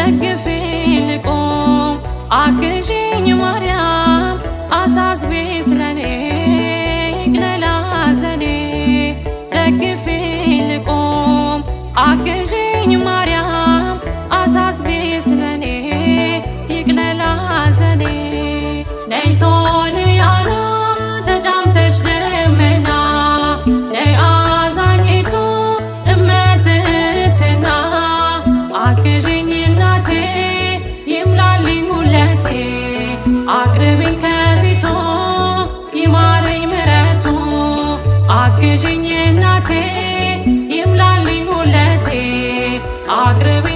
ደግፊኝ ልቁም አግዢኝ ማርያም አሳስቢ ስለኔ ይቅለል ሐዘኔ ደግፊኝ ልቁም አግዢኝ ማርያም አሳስቢ ስለኔ ይቅለል ሐዘኔ ነይ ሶልያና ተጫምተሽ ደመና ነይ አዛኝቱ እመትህትና አግዢኝ እናቴ ይምላልኝ ሁለቴ አቅርቢኝ ከፊቱ ይማረኝ ምሕረቱ አግዢኝ እናቴ ይምላልኝ ሁለቴ አቅርቢኝ